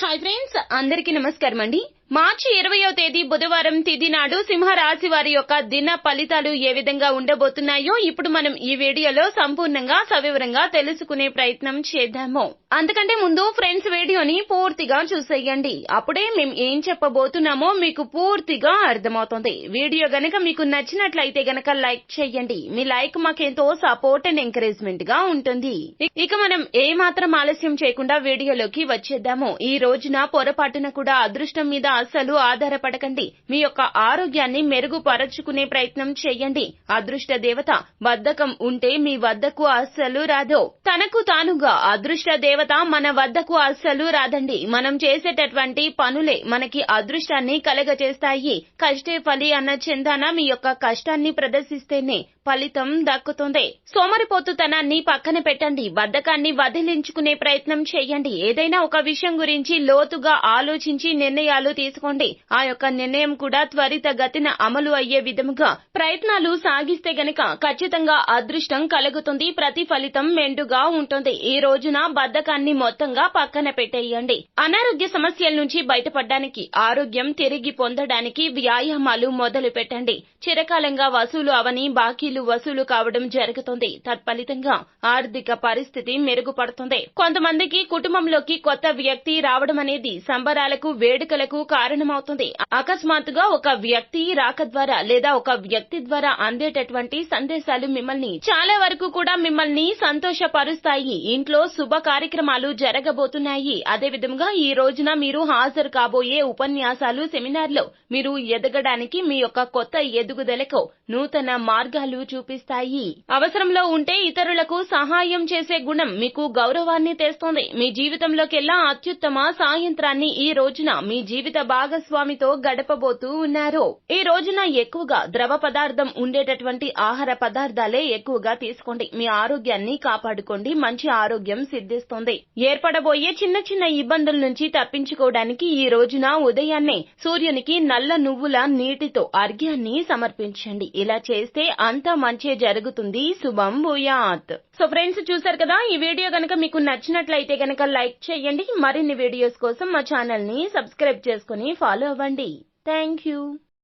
Hi friends, అందరికీ నమస్కారం అండి. మార్చి 20వ తేదీ బుధవారం తిథి నాడు సింహరాశి వారి యొక్క దిన ఫలితాలు ఏ విధంగా ఉండబోతున్నాయో ఇప్పుడు మనం ఈ వీడియోలో సంపూర్ణంగా సవివరంగా తెలుసుకునే ప్రయత్నం చేద్దాము. అంతకంటే ముందు ఫ్రెండ్స్ వీడియోని పూర్తిగా చూసేయండి. అప్పుడే మేము ఏం చెప్పబోతున్నామో మీకు పూర్తిగా అర్థమవుతుంది. వీడియో గనక మీకు నచ్చినట్లయితే గనక లైక్ చేయండి. మీ లైక్ మాకెంతో సపోర్ట్ అండ్ ఎంకరేజ్మెంట్ గా ఉంటుంది. ఇక మనం ఏ మాత్రం ఆలస్యం చేయకుండా వీడియోలోకి వచ్చేద్దాము. ఈ రోజున పొరపాటున కూడా అదృష్టం మీద అస్సలు ఆధారపడకండి. మీ యొక్క ఆరోగ్యాన్ని మెరుగుపరచుకునే ప్రయత్నం చేయండి. అదృష్ట దేవత బద్ధకం ఉంటే మీ వద్దకు అస్సలు రాదు. తనకు తానుగా అదృష్ట దేవత మన వద్దకు అస్సలు రాదండి. మనం చేసేటటువంటి పనులే మనకి అదృష్టాన్ని కలగజేస్తాయి. కష్టే ఫలి అన్న చందాన మీ యొక్క కష్టాన్ని ప్రదర్శిస్తేనే ఫలితం దక్కుతుంది. సోమరిపోతుతనాన్ని పక్కన పెట్టండి. బద్ధకాన్ని వదిలించుకునే ప్రయత్నం చేయండి. ఏదైనా ఒక విషయం గురించి లోతుగా ఆలోచించి నిర్ణయాలు తీసుకోండి. ఆ యొక్క నిర్ణయం కూడా త్వరితగతిన అమలు అయ్యే విధముగా ప్రయత్నాలు సాగిస్తే గనక ఖచ్చితంగా అదృష్టం కలుగుతుంది. ప్రతి ఫలితం మెండుగా ఉంటుంది. ఈ రోజున బద్ధకాన్ని మొత్తంగా పక్కన పెట్టేయండి. అనారోగ్య సమస్యల నుంచి బయటపడడానికి, ఆరోగ్యం తిరిగి పొందడానికి వ్యాయామాలు మొదలు పెట్టండి. చిరకాలంగా వసూలు అవని బాకీలు వసూలు కావడం జరుగుతుంది. తత్ఫలితంగా ఆర్థిక పరిస్థితి మెరుగుపడుతుంది. కొంతమందికి కుటుంబంలోకి కొత్త వ్యక్తి రావడం అనేది సంబరాలకు, వేడుకలకు కారణమవుతుంది. అకస్మాత్తుగా ఒక వ్యక్తి రాక ద్వారా లేదా ఒక వ్యక్తి ద్వారా అందేటటువంటి సందేశాలు మిమ్మల్ని చాలా వరకు కూడా మిమ్మల్ని సంతోషపరుస్తాయి. ఇంట్లో శుభ కార్యక్రమాలు జరగబోతున్నాయి. అదే విధంగా ఈ రోజున మీరు హాజరు కాబోయే ఉపన్యాసాలు, సెమినార్లు మీరు ఎదగడానికి, మీ యొక్క కొత్త ఎదుగుదలకు నూతన మార్గాలు చూపిస్తాయి. అవసరంలో ఉంటే ఇతరులకు సహాయం చేసే గుణం మీకు గౌరవాన్ని తెస్తుంది. మీ జీవితంలోకెల్లా అత్యుత్తమ సాయంత్రాన్ని ఈ రోజున మీ జీవిత భాగస్వామితో గడపబోతూ ఉన్నారు. ఈ రోజున ఎక్కువగా ద్రవ పదార్థం ఉండేటటువంటి ఆహార పదార్థాలే ఎక్కువగా తీసుకోండి. మీ ఆరోగ్యాన్ని కాపాడుకోండి. మంచి ఆరోగ్యం సిద్ధిస్తుంది. ఏర్పడబోయే చిన్న చిన్న ఇబ్బందుల నుంచి తప్పించుకోవడానికి ఈ రోజున ఉదయాన్నే సూర్యునికి నల్ల నువ్వుల నీటితో అర్ఘ్యాన్ని సమర్పించండి. ఇలా చేస్తే అంతా మంచి జరుగుతుంది. శుభం భూయాత్. సో ఫ్రెండ్స్, చూసారు కదా, ఈ వీడియో గనక మీకు నచ్చినట్లయితే గనక లైక్ చేయండి. మరిన్ని వీడియోస్ కోసం మా ఛానల్ ని సబ్స్క్రైబ్ చేసుకుని ఫాలో అవ్వండి. Thank you.